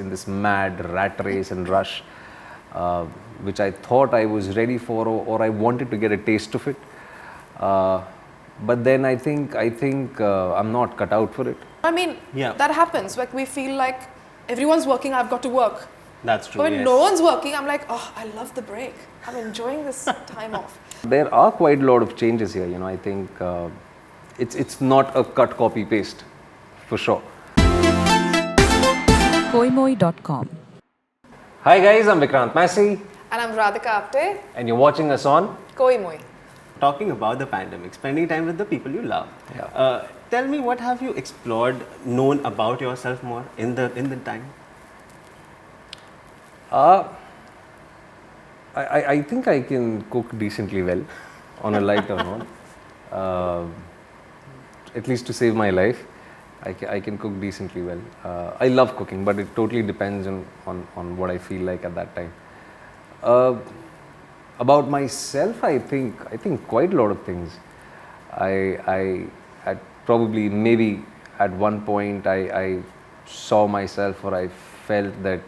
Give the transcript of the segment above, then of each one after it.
this mad rat race and rush, which I thought I was ready for, or I wanted to get a taste of it. But then I think I'm not cut out for it. I mean, that happens. Like we feel like everyone's working, I've got to work. That's true. But when no one's working, I'm like, oh, I love the break. I'm enjoying this time off. There are quite a lot of changes here. I think it's not a cut, copy, paste, for sure. Koimoi.com. Hi guys, I'm Vikrant Massey. And I'm Radhika Apte. And you're watching us on Koimoi. Talking about the pandemic, spending time with the people you love. Yeah. Tell me, what have you explored, known about yourself more in the time? I think I can cook decently well, on a lighter note. At least to save my life, I can cook decently well. I love cooking, but it totally depends on what I feel like at that time. About myself, I think quite a lot of things. I at probably maybe at one point I saw myself, or I felt that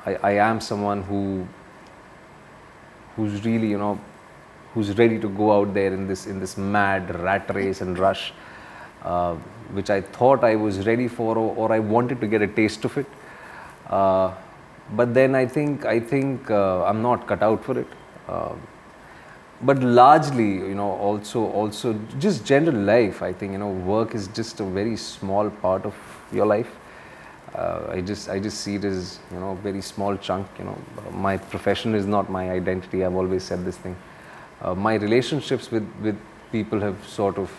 I am someone who's really who's ready to go out there in this mad rat race and rush, which I thought I was ready for, or I wanted to get a taste of it. But then I think I'm not cut out for it. But largely, also just general life. I think work is just a very small part of your life. I just see it as a very small chunk. My profession is not my identity. I've always said this thing. My relationships with people have sort of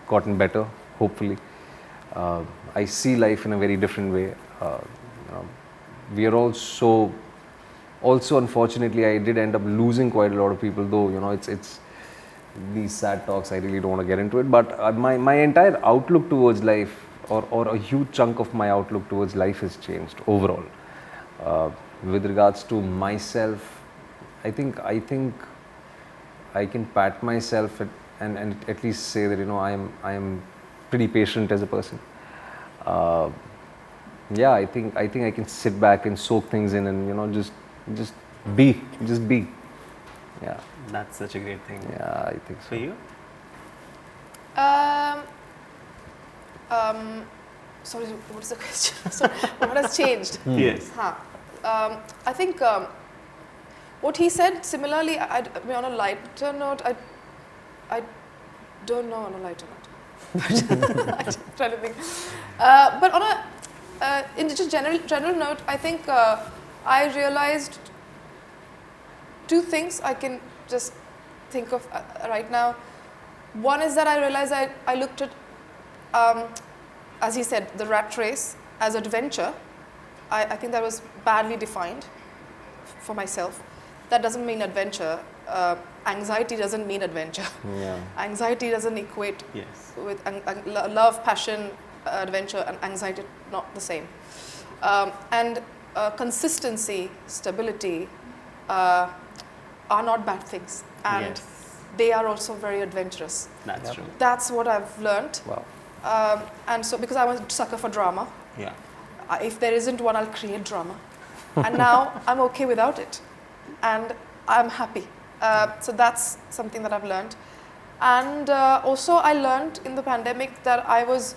gotten better, hopefully. I see life in a very different way. We are also unfortunately, I did end up losing quite a lot of people, though it's these sad talks, I really don't want to get into it, but my entire outlook towards life, or a huge chunk of my outlook towards life has changed overall. With regards to myself, I think I can pat myself and at least say that I am pretty patient as a person. Yeah, I think I can sit back and soak things in, and just be. Yeah, that's such a great thing. Yeah, I think so. For you? Sorry, what's the question? Sorry, what has changed? Yes. I think what he said, similarly, I mean, on a lighter note, I don't know on a lighter note. I'm trying to think. But on a in just general note, I think I realized two things I can just think of right now. One is that I realized I looked at, as he said, the rat race as adventure. I think that was badly defined for myself. That doesn't mean adventure. Anxiety doesn't mean adventure. Yeah. Anxiety doesn't equate with love, passion, adventure, and anxiety, not the same. And consistency, stability are not bad things, and they are also very adventurous. That's true. That's what I've learned. Wow. And so, because I was a sucker for drama, if there isn't one, I'll create drama. And now I'm okay without it, and I'm happy. So that's something that I've learned. And also I learned in the pandemic that I was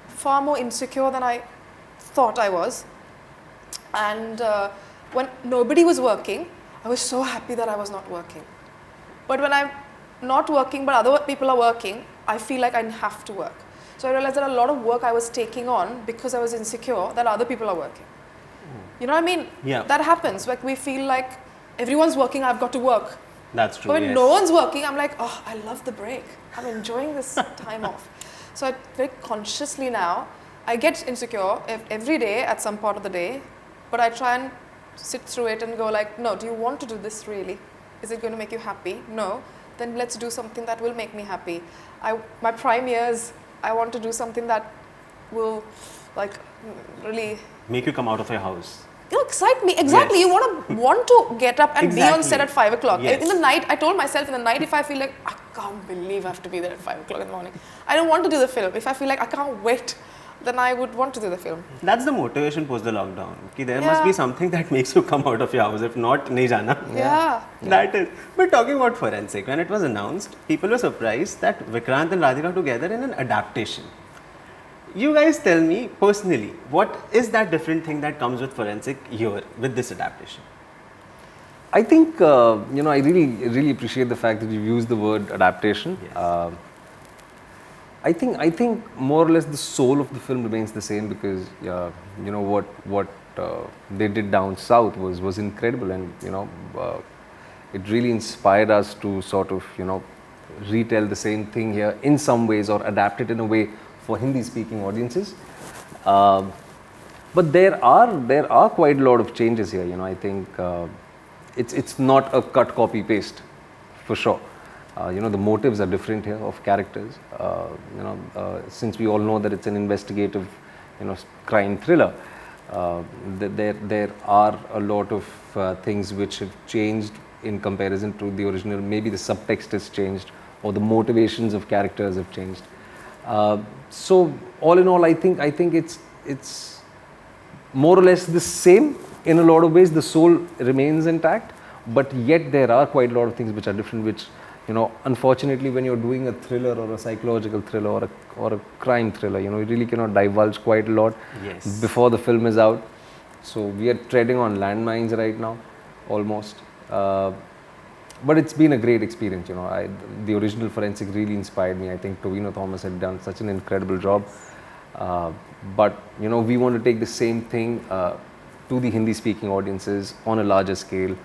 far more insecure than I thought I was. And when nobody was working, I was so happy that I was not working. But when I'm not working, but other people are working, I feel like I have to work. So I realized that a lot of work I was taking on because I was insecure that other people are working. You know what I mean? Yeah. That happens. Like we feel like everyone's working, I've got to work. That's true. But when no one's working, I'm like, oh, I love the break. I'm enjoying this time off. So I very consciously now, I get insecure every day at some part of the day, but I try and sit through it and go like, no, do you want to do this really? Is it going to make you happy? No. Then let's do something that will make me happy. My prime years, I want to do something that will like really make you come out of your house. Excite me. Exactly. Yes. You want to get up and be on set at 5 o'clock. Yes. In the night, I told myself in the night, if I feel like, I can't believe I have to be there at 5 o'clock in the morning, I don't want to do the film. If I feel like I can't wait, then I would want to do the film. That's the motivation post the lockdown. Ki there must Yeah. be something that makes you come out of your house. If not, nahi jana. Yeah. That is. But talking about forensic, when it was announced, people were surprised that Vikrant and Radhika together in an adaptation. You guys tell me personally, what is that different thing that comes with forensic here with this adaptation? I think, I really appreciate the fact that you used the word adaptation. Yes. I think more or less the soul of the film remains the same because what they did down south was incredible, and it really inspired us to sort of retell the same thing here in some ways or adapt it in a way for Hindi speaking audiences. But there are quite a lot of changes here. I think it's not a cut copy paste for sure. The motives are different here of characters. Since we all know that it's an investigative, crime thriller, there are a lot of things which have changed in comparison to the original. Maybe the subtext has changed, or the motivations of characters have changed. So all in all, I think it's more or less the same in a lot of ways. The soul remains intact, but yet there are quite a lot of things which are different, which unfortunately, when you're doing a thriller or a psychological thriller or a crime thriller, you really cannot divulge quite a lot Yes. before the film is out. So we are treading on landmines right now, almost. But it's been a great experience. The original Forensic really inspired me. I think Tovino Thomas had done such an incredible job. But we want to take the same thing to the Hindi-speaking audiences on a larger scale.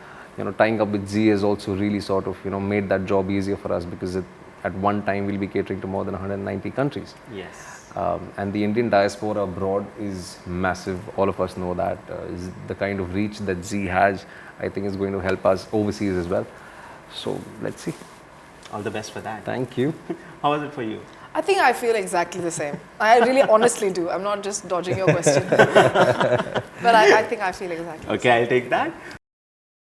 Tying up with Z has also really sort of made that job easier for us, because at one time we'll be catering to more than 190 countries. Yes. And the Indian diaspora abroad is massive. All of us know that. Is the kind of reach that Z has, I think, is going to help us overseas as well. So let's see. All the best for that. Thank you. How was it for you? I think I feel exactly the same. I really honestly do. I'm not just dodging your question. But I think I feel exactly the same. Okay, I'll take that.